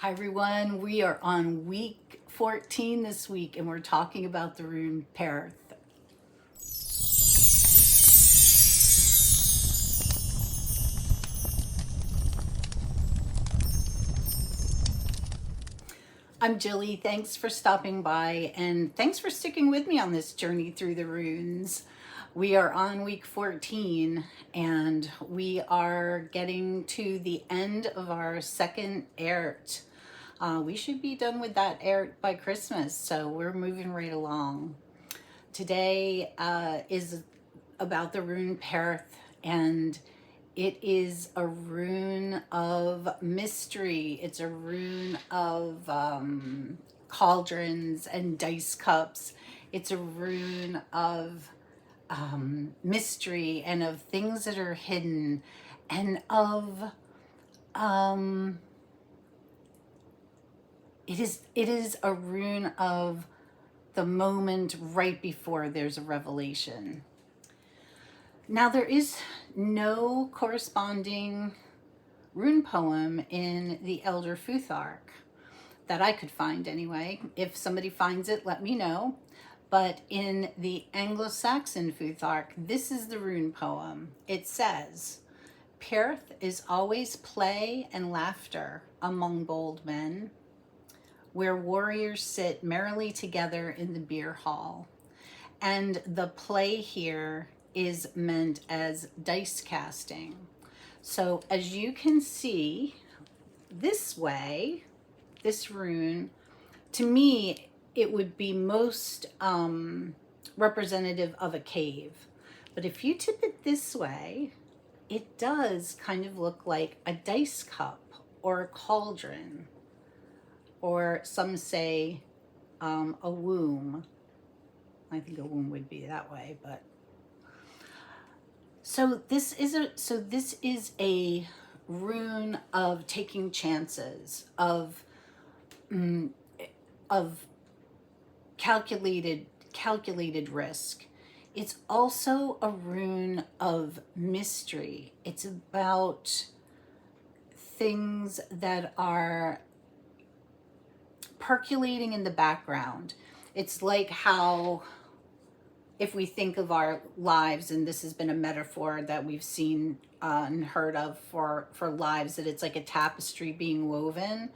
Hi everyone, we are on week 14 this week and we're talking about the rune Peorth. I'm Jilly, thanks for stopping by and thanks for sticking with me on this journey through the runes. We are on week 14 and we are getting to the end of our second Ert. We should be done with that Ert by Christmas, so we're moving right along. Today is about the rune Perth, and it is a rune of mystery. It's a rune of cauldrons and dice cups. It's a rune of mystery and of things that are hidden, and of it is a rune of the moment right before there's a revelation. Now, there is no corresponding rune poem in the Elder Futhark that I could find anyway. If somebody finds it, let me know. But in the Anglo-Saxon Futhark, this is the rune poem. It says, "Peorth is always play and laughter among bold men, where warriors sit merrily together in the beer hall." And the play here is meant as dice casting. So as you can see, this way, this rune, to me, it would be most representative of a cave. But if you tip it this way, it does kind of look like a dice cup or a cauldron, or some say a womb. I think a womb would be that way, but so this is a rune of taking chances, of calculated risk. It's also a rune of mystery. It's about things that are percolating in the background. It's like how, if we think of our lives, and this has been a metaphor that we've seen and heard of for lives, that it's like a tapestry being woven,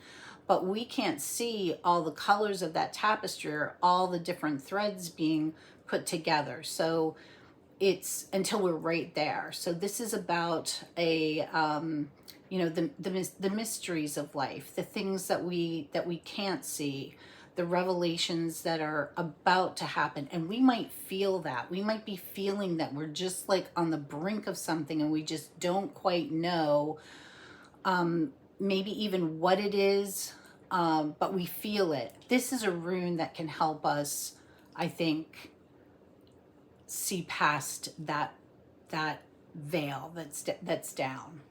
but we can't see all the colors of that tapestry or all the different threads being put together. So it's until we're right there. So this is about a the mysteries of life, the things that we can't see, the revelations that are about to happen. And we might feel that. We might be feeling that we're just like on the brink of something and we just don't quite know maybe even what it is, but we feel it. This is a rune that can help us, I think, see past that veil that's down.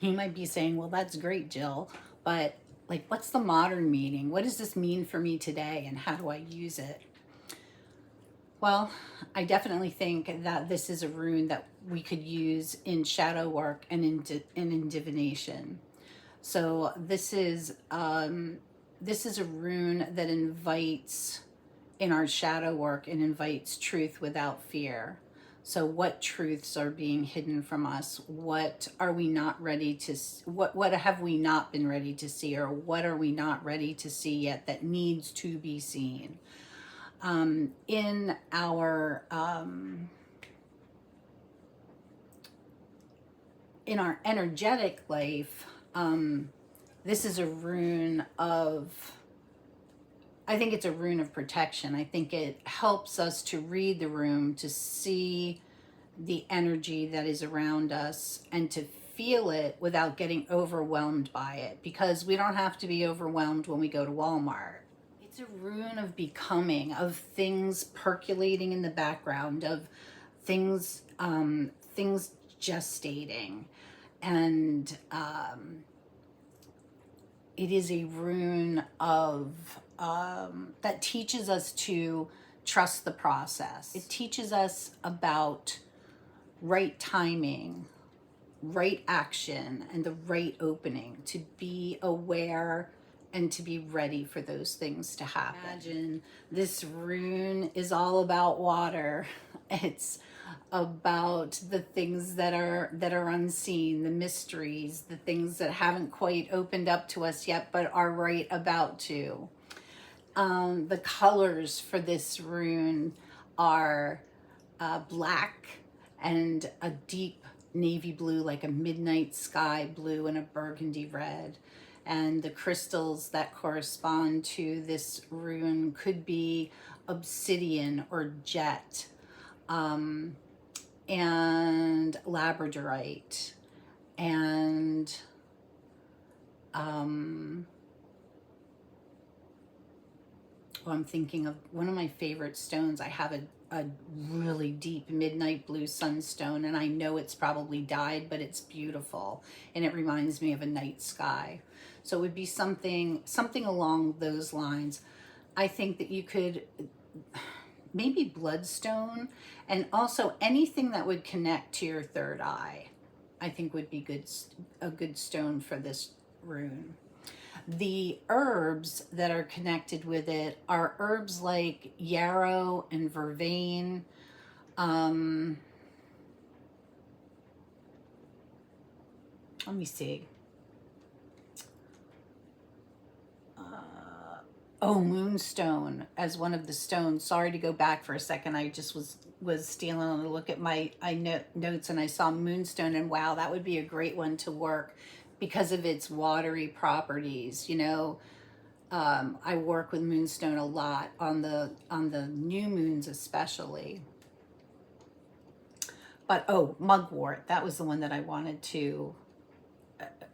You might be saying, well, that's great, Jill, but like, what's the modern meaning? What does this mean for me today, and how do I use it? Well, I definitely think that this is a rune that we could use in shadow work and in divination. So this is a rune that invites, in our shadow work, and invites truth without fear. So what truths are being hidden from us? What are we not ready to, what have we not been ready to see, or what are we not ready to see yet that needs to be seen? In our energetic life, this is a rune of, I think it's a rune of protection. I think it helps us to read the room, to see the energy that is around us, and to feel it without getting overwhelmed by it, because we don't have to be overwhelmed when we go to Walmart. It's a rune of becoming, of things percolating in the background, of things gestating. And it is a rune of that teaches us to trust the process. It teaches us about right timing, right action and the right opening, to be aware and to be ready for those things to happen. Imagine this rune is all about water. It's about the things that are unseen, the mysteries, the things that haven't quite opened up to us yet but are right about to. The colors for this rune are black and a deep navy blue, like a midnight sky blue, and a burgundy red. And the crystals that correspond to this rune could be obsidian or jet, and labradorite, and I'm thinking of one of my favorite stones. I have a really deep midnight blue sunstone, and I know it's probably dyed, but it's beautiful, and it reminds me of a night sky. So it would be something along those lines. I think that you could maybe bloodstone, and also anything that would connect to your third eye, I think would be a good stone for this rune. The herbs that are connected with it are herbs like yarrow and vervain. Let me see. Moonstone as one of the stones. Sorry to go back for a second. I just was stealing a look at my notes, and I saw moonstone, and wow, that would be a great one to work because of its watery properties. You know, I work with moonstone a lot on the new moons especially. But mugwort, that was the one that I wanted to.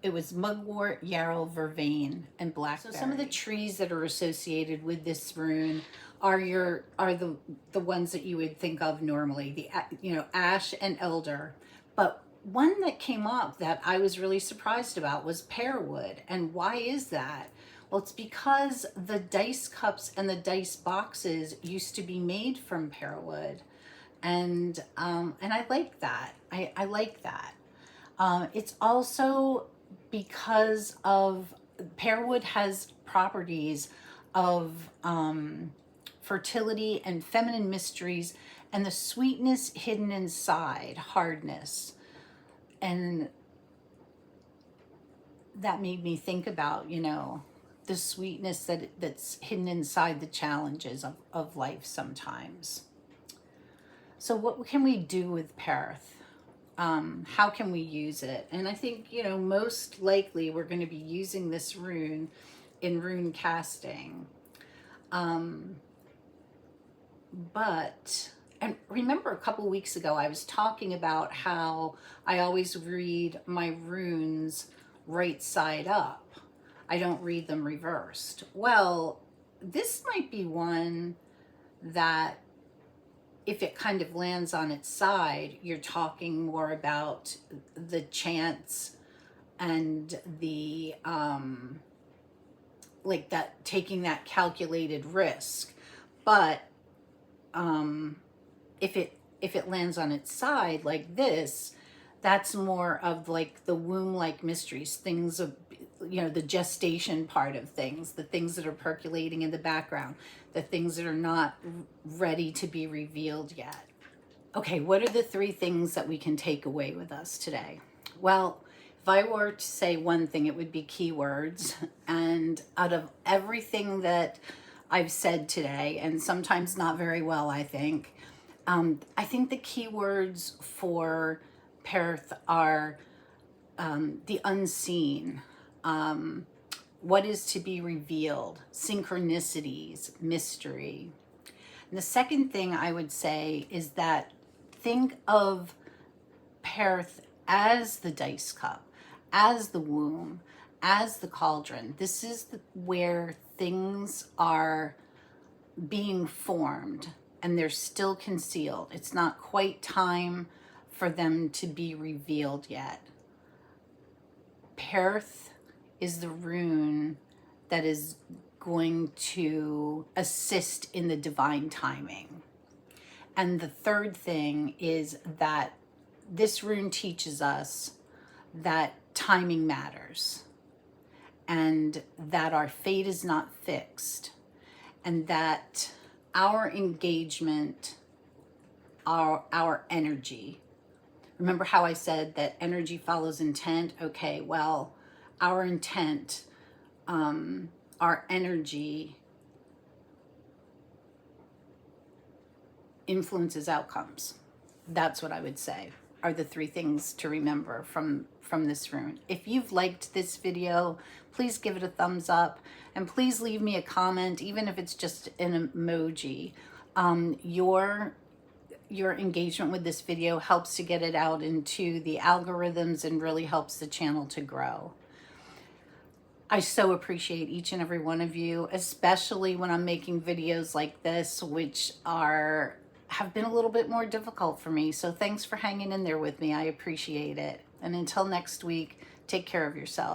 It was mugwort, yarrow, vervain, and blackberry. So some of the trees that are associated with this rune are the ones that you would think of normally, the ash and elder. But one that came up that I was really surprised about was pear wood. And why is that? Well, it's because the dice cups and the dice boxes used to be made from pear wood, and I like that. I like that. It's also because of pear wood has properties of fertility and feminine mysteries, and the sweetness hidden inside, hardness. And that made me think about, the sweetness that's hidden inside the challenges of life sometimes. So what can we do with Perth? How can we use it? And I think, most likely we're going to be using this rune in rune casting. And remember a couple weeks ago, I was talking about how I always read my runes right side up. I don't read them reversed. Well, this might be one that if it kind of lands on its side, you're talking more about the chance and the like that, taking that calculated risk. But if it lands on its side like this, that's more of like the womb-like mysteries, things of, the gestation part of things, the things that are percolating in the background, the things that are not ready to be revealed yet. Okay, what are the 3 things that we can take away with us today? Well, if I were to say one thing, it would be keywords. And out of everything that I've said today, and sometimes not very well, I think the keywords for Perth are the unseen, what is to be revealed, synchronicities, mystery. And the second thing I would say is that think of Perth as the dice cup, as the womb, as the cauldron. This is where things are being formed and they're still concealed. It's not quite time for them to be revealed yet. Perth is the rune that is going to assist in the divine timing. And the third thing is that this rune teaches us that timing matters, and that our fate is not fixed, and that our engagement, our energy. Remember how I said that energy follows intent? Okay, well, our intent, our energy influences outcomes. That's what I would say are the three things to remember from this rune. If you've liked this video, please give it a thumbs up, and please leave me a comment, even if it's just an emoji. Your engagement with this video helps to get it out into the algorithms and really helps the channel to grow. I so appreciate each and every one of you, especially when I'm making videos like this, which have been a little bit more difficult for me. So thanks for hanging in there with me. I appreciate it. And until next week, take care of yourself.